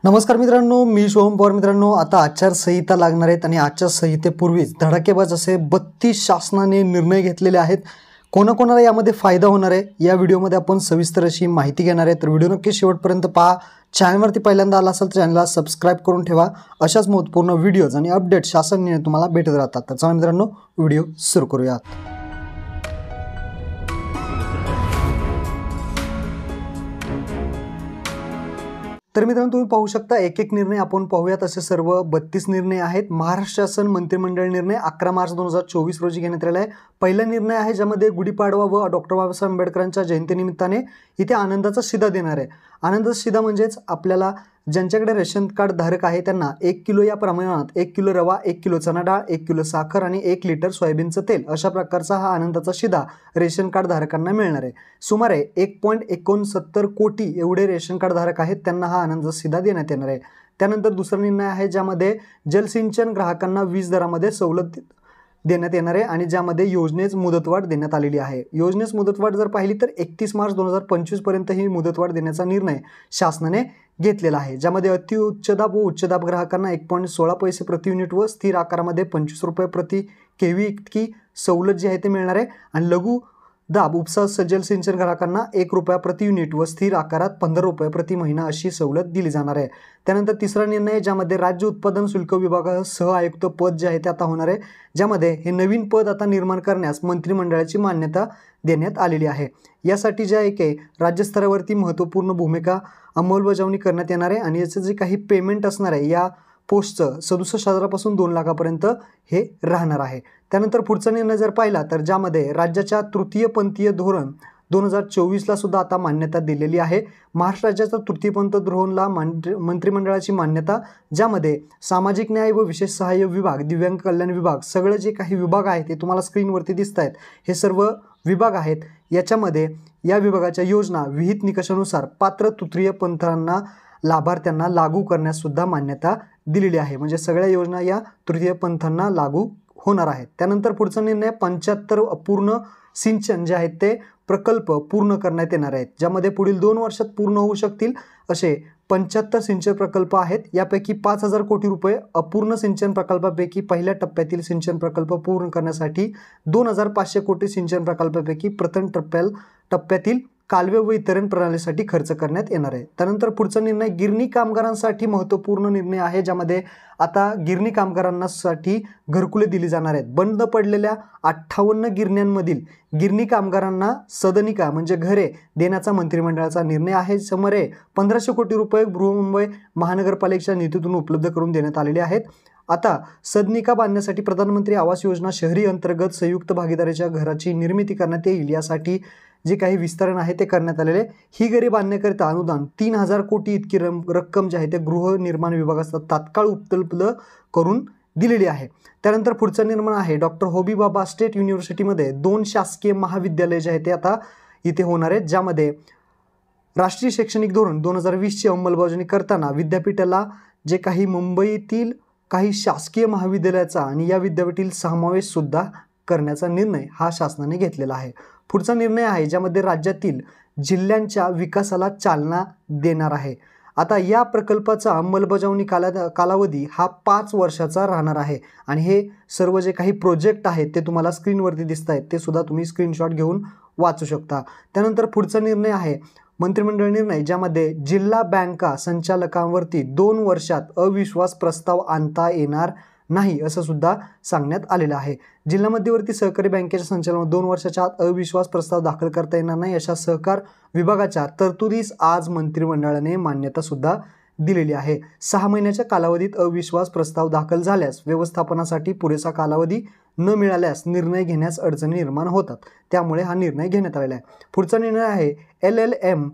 नमस्कार मित्रांनो, मी शुभम पवार. मित्रांनो, आता आचारसंहिता लागणार आहेत आणि आचारसंहितेपूर्वीच धडाकेबाज असे 32 शासनाने निर्णय घेतलेले आहेत. कोणाकोणाला यामध्ये फायदा होणार आहे या व्हिडिओमध्ये आपण सविस्तर अशी माहिती घेणार आहे. तर व्हिडिओ नक्की शेवटपर्यंत पहा. चॅनलवरती पहिल्यांदा आला असाल तर चॅनलला सबस्क्राईब करून ठेवा. अशाच महत्त्वपूर्ण व्हिडिओज आणि अपडेट शासन निर्णय तुम्हाला भेटत राहतात. तर चला मित्रांनो, व्हिडिओ सुरू करूयात. तर मित्रांनो, तुम्ही पाहू शकता एक एक निर्णय आपण पाहूयात. असे सर्व 32 निर्णय आहेत. महाराष्ट्र शासन मंत्रिमंडळ निर्णय 11 मार्च 2024 रोजी घेण्यात आलेला आहे. पहिला निर्णय आहे ज्यामध्ये गुढीपाडवा व डॉक्टर बाबासाहेब आंबेडकरांच्या जयंतीनिमित्ताने इथे आनंदाचा शिधा देणार आहे. आनंदाचा शिधा म्हणजेच आपल्याला ज्यांच्याकडे रेशन कार्ड धारक आहे त्यांना 1 किलो या प्रमाणात 1 किलो रवा, 1 किलो चणा डाळ, 1 किलो साखर आणि 1 लिटर सोयाबीनचं तेल अशा प्रकारचा हा आनंदाचा शिधा रेशन कार्ड धारकांना मिळणार आहे. सुमारे 1.69 कोटी एवढे रेशन कार्ड धारक आहेत, त्यांना हा आनंदाचा शिधा देण्यात येणार आहे. त्यानंतर दुसरा निर्णय आहे ज्यामध्ये जलसिंचन ग्राहकांना वीज दरामध्ये सवलत देण्यात येणार आहे आणि ज्यामध्ये योजनेस मुदतवाढ देण्यात आलेली आहे. योजनेस मुदतवाढ जर पाहिली तर 31 मार्च 2025 पर्यंत ही मुदतवाढ देण्याचा निर्णय शासनाने घेतलेला आहे. ज्यामध्ये अतिउच्चदाब व उच्चदाब ग्राहकांना 1.16 पैसे प्रति युनिट व स्थिर आकारामध्ये 25 रुपये प्रति केव्ही इतकी सवलत जी आहे ते मिळणार आहे. आणि लघु दाब उपसा जल सिंचन ग्राहकांना 1 रुपया प्रति युनिट व स्थिर आकारात 15 रुपये प्रति महिना अशी सवलत दिली जाणार आहे. त्यानंतर तिसरा निर्णय आहे ज्यामध्ये राज्य उत्पादन शुल्क विभागासह आयुक्त पद जे आहे ते आता होणार आहे. ज्यामध्ये हे नवीन पद आता निर्माण करण्यास मंत्रिमंडळाची मान्यता देण्यात आलेली आहे. यासाठी जे आहे की राज्यस्तरावरती महत्त्वपूर्ण भूमिका अंमलबजावणी करण्यात येणार आहे आणि याचं जे काही पेमेंट असणार आहे या पोस्टचं 67,000 पासून 2 लाखापर्यंत हे राहणार आहे. त्यानंतर पुढचा निर्णय जर पाहिला तर ज्यामध्ये राज्याच्या तृतीयपंथीय धोरण 2024ला सुद्धा आता मान्यता दिलेली आहे. महाराष्ट्र राज्याचा तृतीयपंथ धोरणला मंत्रिमंडळाची मान्यता, ज्यामध्ये सामाजिक न्याय व विशेष सहाय्य विभाग, दिव्यांग कल्याण विभाग, सगळे जे काही विभाग आहेत ते तुम्हाला स्क्रीनवरती दिसत आहेत. हे सर्व विभाग आहेत. याच्यामध्ये या विभागाच्या योजना विहित निकषानुसार पात्र तृतीयपंथांना लाभार्थ्यांना लागू करण्यास सुद्धा मान्यता दिलेली आहे. म्हणजे सगळ्या योजना या तृतीयपंथांना लागू होणार आहेत. त्यानंतर पुढचा निर्णय 75 अपूर्ण सिंचन जे आहेत ते प्रकल्प पूर्ण करण्यात येणार आहेत. ज्यामध्ये पुढील 2 वर्षात पूर्ण होऊ शकतील असे 75 सिंचन प्रकल्प आहेत. यापैकी 5,000 कोटी रुपये अपूर्ण सिंचन प्रकल्पापैकी पहिल्या टप्प्यातील सिंचन प्रकल्प पूर्ण करण्यासाठी, 2,500 कोटी सिंचन प्रकल्पापैकी प्रथम टप्प्यातील कालवे व वितरण प्रणालीसाठी खर्च करण्यात येणार आहे. त्यानंतर पुढचा निर्णय गिरणी कामगारांसाठी महत्त्वपूर्ण निर्णय आहे. ज्यामध्ये आता गिरणी कामगारांसाठी घरकुले दिली जाणार आहेत. बंद पडलेल्या 58 गिरण्यांमधील गिरणी कामगारांना सदनिका म्हणजे घरे देण्याचा मंत्रिमंडळाचा निर्णय आहे. सुमारे 1,500 कोटी रुपये बृहन्मुंबई महानगरपालिकेच्या निधीतून उपलब्ध करून देण्यात आलेले आहेत. आता सदनिका बांधण्यासाठी प्रधानमंत्री आवास योजना शहरी अंतर्गत संयुक्त भागीदारीच्या घराची निर्मिती करण्यात येईल. यासाठी जे काही विस्तारण आहे ते करण्यात आलेले. ही घरे बांधण्याकरिता अनुदान 3,000 कोटी इतकी रक्कम जी आहे ते गृहनिर्माण विभागाचा तात्काळ उपलब्ध करून दिलेली आहे. त्यानंतर पुढचा निर्णय आहे डॉक्टर होमी भाभा स्टेट युनिव्हर्सिटीमध्ये 2 शासकीय महाविद्यालय जे आहे ते आता इथे होणार आहेत. ज्यामध्ये राष्ट्रीय शैक्षणिक धोरण 2020ची अंमलबजावणी करताना विद्यापीठाला जे काही मुंबईतील काही शासकीय महाविद्यालयाचा आणि या विद्यापीठातील समावेश सुद्धा करण्याचा निर्णय हा शासनाने घेतलेला आहे. पुढचा निर्णय आहे ज्यामध्ये राज्यातील जिल्ह्यांच्या विकासाला चालना देणार आहे. आता या प्रकल्पाचा अंमलबजावणी कालावधी हा 5 वर्षाचा राहणार आहे आणि हे सर्व जे काही प्रोजेक्ट आहेत ते तुम्हाला स्क्रीनवरती दिसत आहेत, ते सुद्धा तुम्ही स्क्रीनशॉट घेऊन वाचू शकता. त्यानंतर पुढचा निर्णय आहे मंत्रिमंडळ निर्णय ज्यामध्ये जिल्हा बँका संचालकांवरती 2 वर्षात अविश्वास प्रस्ताव आणता येणार नाही असं सुद्धा सांगण्यात आलेलं आहे. जिल्हा मध्यवर्ती सहकारी बँकेच्या संचालनात 2 वर्षाच्या आत अविश्वास प्रस्ताव दाखल करता येणार नाही अशा सहकार विभागाच्या तरतुदीस आज मंत्रिमंडळाने मान्यता सुद्धा दिलेली आहे. 6 महिन्याच्या कालावधीत अविश्वास प्रस्ताव दाखल झाल्यास व्यवस्थापनासाठी पुरेसा कालावधी न मिळाल्यास निर्णय घेण्यास अडचणी निर्माण होतात. त्यामुळे हा निर्णय घेण्यात आलेला आहे. पुढचा निर्णय आहे LLM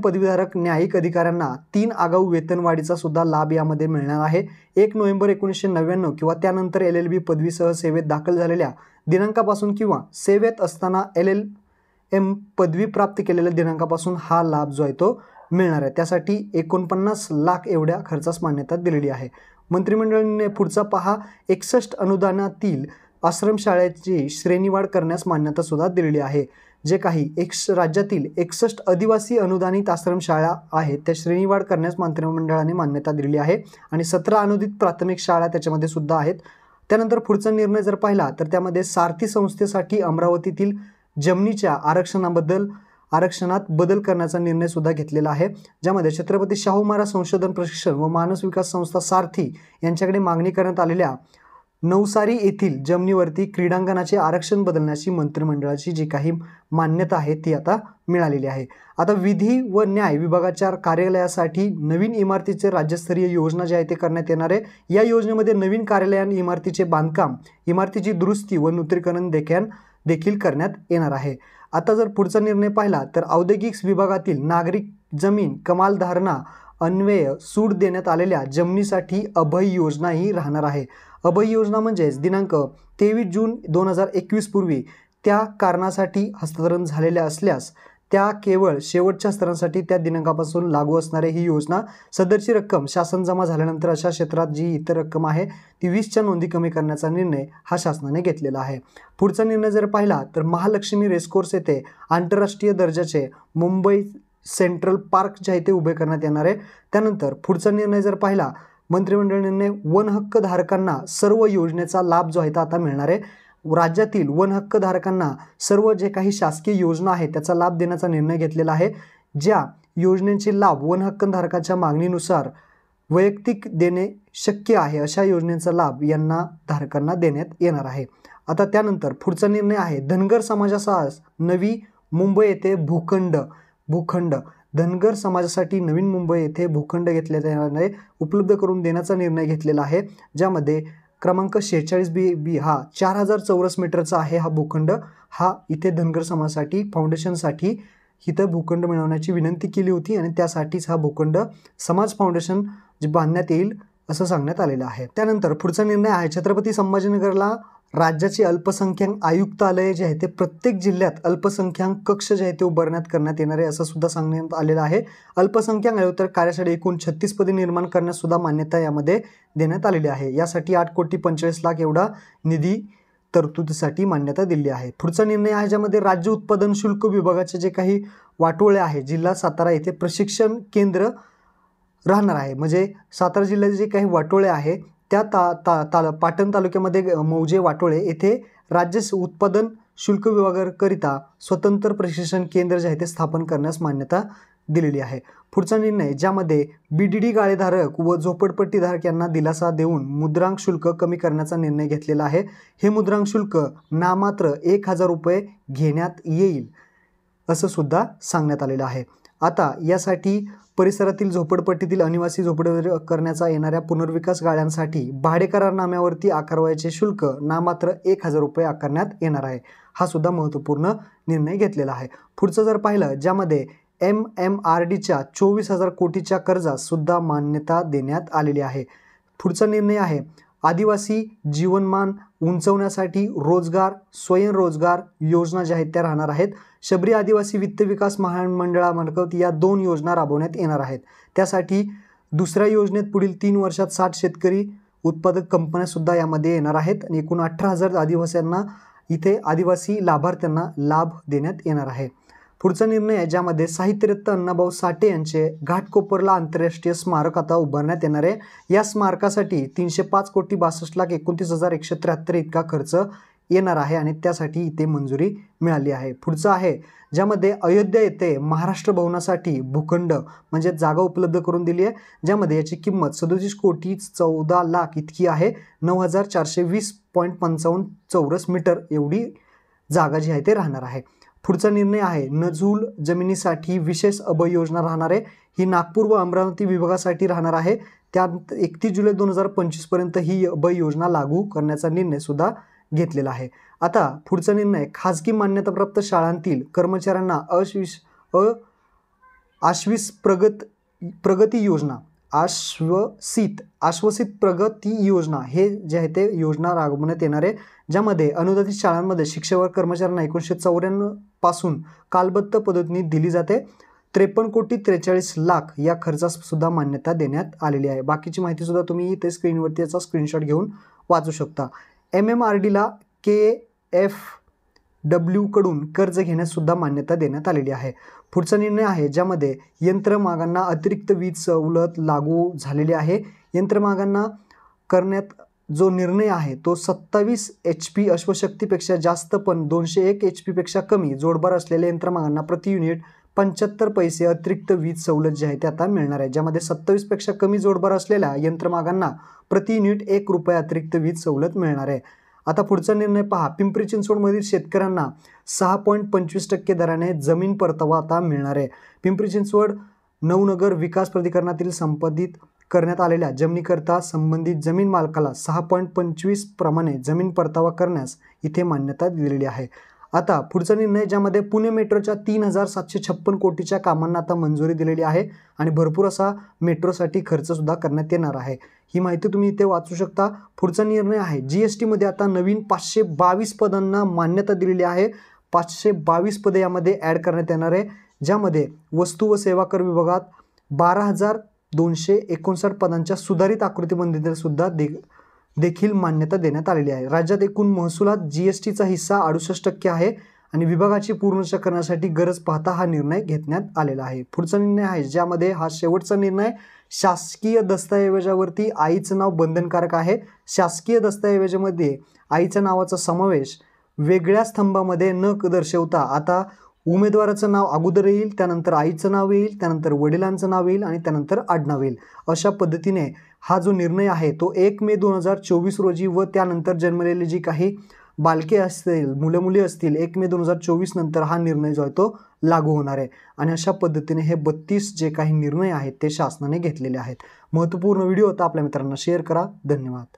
पदवीधारक न्यायिक अधिकाऱ्यांना 3 आगाऊ वेतनवाढीचा सुद्धा लाभ यामध्ये मिळणार आहे. 1 नोव्हेंबर 1999 किंवा त्यानंतर LLB पदवीसह सेवेत दाखल झालेल्या दिनांकापासून किंवा सेवेत असताना LLM पदवी प्राप्त केलेल्या दिनांकापासून हा लाभ जो आहे तो मिळणार आहे. त्यासाठी 49 लाख एवढ्या खर्चास मान्यता दिलेली आहे. मंत्रिमंडळाने पुढचा पहा 61 अनुदानातील आश्रमशाळेची श्रेणीवाढ करण्यास मान्यता सुद्धा दिलेली आहे. जे काही राज्यातील 61 आदिवासी अनुदानित आश्रमशाळा आहेत त्या श्रेणीवाढ करण्यास मंत्रिमंडळाने मान्यता दिलेली आहे आणि 17 अनुदानित प्राथमिक शाळा त्याच्यामध्ये सुद्धा आहेत. त्यानंतर पुढचा निर्णय जर पाहिला तर त्यामध्ये सारथी संस्थेसाठी अमरावतीतील जमिनीच्या आरक्षणात बदल करण्याचा निर्णय सुद्धा घेतलेला आहे, ज्यामध्ये छत्रपती शाहू महाराज संशोधन प्रशिक्षण व मानस विकास संस्था सारथी यांच्याकडे मागणी करण्यात आलेल्या नवसारी येथील जमिनीवरती क्रीडांगणाचे आरक्षण बदलण्याची मंत्रिमंडळाची जी काही मान्यता आहे ती आता मिळालेली आहे. आता विधी व न्याय विभागाच्या कार्यालयासाठी नवीन इमारतीचे राज्यस्तरीय योजना जी आहे ते करण्यात येणार आहे. या योजनेमध्ये नवीन कार्यालय इमारतीचे बांधकाम, इमारतीची दुरुस्ती व नूतनीकरण देखील करण्यात येणार आहे. आता जर पुढचा निर्णय पाहिला तर औद्योगिक विभागातील नागरिक जमीन कमाल धारणा अन्वये सूट देण्यात आलेल्या जमिनीसाठी अभय योजना ही राहणार आहे. अभय योजना म्हणजेच दिनांक 23 जून 2021 पूर्वी त्या कारणासाठी हस्तांतरण झालेल्या असल्यास त्या केवळ शेवटच्या स्तरांसाठी त्या दिनांकापासून लागू असणारी ही योजना. सदरची रक्कम शासन जमा झाल्यानंतर अशा क्षेत्रात जी इतर रक्कम आहे ती 20च्या नोंदी कमी करण्याचा निर्णय हा शासनाने घेतलेला आहे. पुढचा निर्णय जर पाहिला तर महालक्ष्मी रेसकोर्स येथे आंतरराष्ट्रीय दर्जाचे मुंबई सेंट्रल पार्क जे आहे ते उभे करण्यात येणार आहे. त्यानंतर पुढचा निर्णय जर पाहिला मंत्रिमंडळ निर्णय वन हक्क धारकांना सर्व योजनेचा लाभ जो आहे तो आता मिळणार आहे. राज्यातील वन हक्क धारकांना सर्व जे काही शासकीय योजना आहे त्याचा लाभ देण्याचा निर्णय घेतलेला आहे. ज्या योजनेचे लाभ वन हक्क धारकाच्या मागणीनुसार वैयक्तिक देणे शक्य आहे अशा योजनेचा लाभ यांना धारकांना देण्यात येणार आहे. आता त्यानंतर पुढचा निर्णय आहे धनगर समाजासह नवी मुंबई येथे भूखंड धनगर समाजासाठी नवीन मुंबई येथे भूखंड घेतल्यात येणारे उपलब्ध करून देण्याचा निर्णय घेतलेला आहे, ज्यामध्ये क्रमांक 46B हा 4000 चौरस मीटरचा आहे. हा भूखंड हा इथे धनगर समाजासाठी फाउंडेशनसाठी इथं भूखंड मिळवण्याची विनंती केली होती आणि त्यासाठीच हा भूखंड समाज फाउंडेशन जे बांधण्यात येईल असं सांगण्यात आलेलं आहे. त्यानंतर पुढचा निर्णय आहे छत्रपती संभाजीनगरला राज्याचे अल्पसंख्याक आयुक्तालय जे आहे ते प्रत्येक जिल्ह्यात अल्पसंख्याक कक्ष जे आहे ते उभारण्यात करण्यात येणार आहे असं सुद्धा सांगण्यात आलेलं आहे. अल्पसंख्याक आयुक्त कार्यासाठी एकूण 36 पदे निर्माण करण्यास सुद्धा मान्यता यामध्ये देण्यात आलेली आहे. यासाठी 8,45,00,000 एवढा निधी तरतुदीसाठी मान्यता दिली आहे. पुढचा निर्णय आहे ज्यामध्ये राज्य उत्पादन शुल्क विभागाचे जे काही वाटोळे आहे जिल्हा सातारा येथे प्रशिक्षण केंद्र राहणार आहे. म्हणजे सातारा जिल्ह्याचे जे काही वाटोळे आहे त्या पाटण तालुक्यामध्ये मौजे वाटोळे येथे राज्य उत्पादन शुल्क विभागाकरिता स्वतंत्र प्रशिक्षण केंद्र जे आहे ते स्थापन करण्यास मान्यता दिलेली आहे. पुढचा निर्णय ज्यामध्ये BDD गाळेधारक व झोपडपट्टीधारक यांना दिलासा देऊन मुद्रांक शुल्क कमी करण्याचा निर्णय घेतलेला आहे. हे मुद्रांक शुल्क नामात्र 1000 रुपये घेण्यात येईल असं सुद्धा सांगण्यात आलेलं आहे. आता यासाठी परिसरातील झोपडपट्टीतील अनिवासी झोपडपट्टी करण्याचा येणाऱ्या पुनर्विकास गाळ्यांसाठी भाडे करारनाम्यावरती आकारवायचे शुल्क नामात्र 1000 रुपये आकारण्यात येणार आहे. हा सुद्धा महत्त्वपूर्ण निर्णय घेतलेला आहे. पुढचं जर पाहिलं ज्यामध्ये MMRDच्या 24,000 कोटीच्या कर्जास सुद्धा मान्यता देण्यात आलेली आहे. पुढचा निर्णय आहे आदिवासी जीवनमान उंचवण्यासाठी रोजगार स्वयंरोजगार योजना ज्या आहेत त्या राहणार आहेत. शबरी आदिवासी वित्त विकास महामंडळामार्फत या 2 योजना राबवण्यात येणार आहेत. त्यासाठी दुसऱ्या योजनेत पुढील 3 वर्षात 60 शेतकरी उत्पादक कंपन्या सुद्धा यामध्ये येणार आहेत आणि एकूण 18,000 आदिवासींना इथे आदिवासी लाभार्थ्यांना लाभ देण्यात येणार आहे. पुढचा निर्णय आहे ज्यामध्ये साहित्यरत्न अण्णाभाऊ साठे यांचे घाटकोपरला आंतरराष्ट्रीय स्मारक आता उभारण्यात येणार आहे. या स्मारकासाठी 305,62,29,173 इतका खर्च येणार आहे आणि त्यासाठी इथे मंजुरी मिळाली आहे. पुढचं आहे ज्यामध्ये अयोध्या येथे महाराष्ट्र भवनासाठी भूखंड म्हणजे जागा उपलब्ध करून दिली आहे, ज्यामध्ये याची किंमत 37,14,00,000 इतकी आहे. 9,420.55 चौरस मीटर एवढी जागा जी आहे ते राहणार आहे. पुढचा निर्णय आहे नजूल जमिनीसाठी विशेष अभय योजना राहणार आहे. ही नागपूर व अमरावती विभागासाठी राहणार आहे. त्यात 31 जुलै 2025 पर्यंत ही अभय योजना लागू करण्याचा निर्णय सुद्धा घेतलेला आहे. आता पुढचा निर्णय खाजगी मान्यताप्राप्त शाळांतील कर्मचाऱ्यांना प्रगती योजना आश्वासित प्रगती योजना हे जे आहे ते योजना राबवण्यात येणार आहे, ज्यामध्ये अनुदानित शाळांमध्ये शिक्षक कर्मचाऱ्यांना 1994 पासून कालबद्ध पद्धतीने दिली जाते. 53,43,00,000 या खर्चास सुद्धा मान्यता देण्यात आलेली आहे. बाकीची माहिती सुद्धा तुम्ही इथे स्क्रीनवरती याचा स्क्रीनशॉट घेऊन वाचू शकता. MMRDला KFLSS डब्ल्यू कडून कर्ज घेण्यास सुद्धा मान्यता देण्यात आलेली आहे. पुढचा निर्णय आहे ज्यामध्ये यंत्रमागांना अतिरिक्त वीज सवलत लागू झालेली आहे. यंत्रमागांना करण्यात जो निर्णय आहे तो 27 HP अश्वशक्तीपेक्षा जास्त पण 201 HP पेक्षा कमी जोडबार असलेल्या यंत्रमागांना प्रति युनिट 75 पैसे अतिरिक्त वीज सवलत जी आहे ते आता मिळणार आहे. ज्यामध्ये 27 पेक्षा कमी जोडबार असलेल्या यंत्रमागांना प्रति युनिट 1 रुपये अतिरिक्त वीज सवलत मिळणार आहे. आता पुढचा निर्णय पहा. पिंपरी चिंचवडमधील शेतकऱ्यांना 6.25% दराने जमीन परतावा आता मिळणार आहे. पिंपरी चिंचवड नवनगर विकास प्राधिकरणातील संपादित करण्यात आलेल्या जमिनीकरता संबंधित जमीन मालकाला 6.25 प्रमाणे जमीन परतावा करण्यास इथे मान्यता दिलेली आहे. आता पुढचा निर्णय ज्यामध्ये पुणे मेट्रोच्या 3756 कोटीच्या कामांना आता मंजुरी दिलेली आहे आणि भरपूर असा मेट्रोसाठी खर्च सुद्धा करण्यात येणार आहे. ही माहिती तुम्ही इथे वाचू शकता. पुढचा निर्णय आहे GST मध्ये आता नवीन 522 पदांना मान्यता दिलेली आहे. 522 पदे यामध्ये ॲड करण्यात येणार आहे, ज्यामध्ये वस्तू व सेवा कर विभागात 12,259 पदांच्या सुधारित आकृतीबंदीला सुद्धा देखील मान्यता देण्यात आलेली आहे. राज्यात एकूण महसुलात GSTचा हिस्सा 68% आहे आणि विभागाची पूर्णता करण्यासाठी गरज पाहता हा निर्णय घेण्यात आलेला आहे. पुढचा निर्णय आहे ज्यामध्ये हा शेवटचा निर्णय. शासकीय दस्तऐवजावरती आईचं नाव बंधनकारक आहे. शासकीय दस्तऐवजामध्ये आईच्या नावाचा समावेश वेगळ्या स्तंभामध्ये न दर्शवता आता उमेदवाराचं नाव अगोदर येईल, त्यानंतर आईचं नाव येईल, त्यानंतर वडिलांचं नाव येईल आणि त्यानंतर आडनाव येईल. अशा पद्धतीने हा जो निर्णय आहे तो 1 मे 2024 रोजी व त्यानंतर जन्मलेली जी काही बालके असतील, मुलं मुली असतील, 1 मे 2024 नंतर हा निर्णय जो आहे तो लागू होणार आहे. आणि अशा पद्धतीने हे 32 जे काही निर्णय आहेत ते शासनाने घेतलेले आहेत. महत्त्वपूर्ण व्हिडिओ होता. आपल्या मित्रांना शेअर करा. धन्यवाद.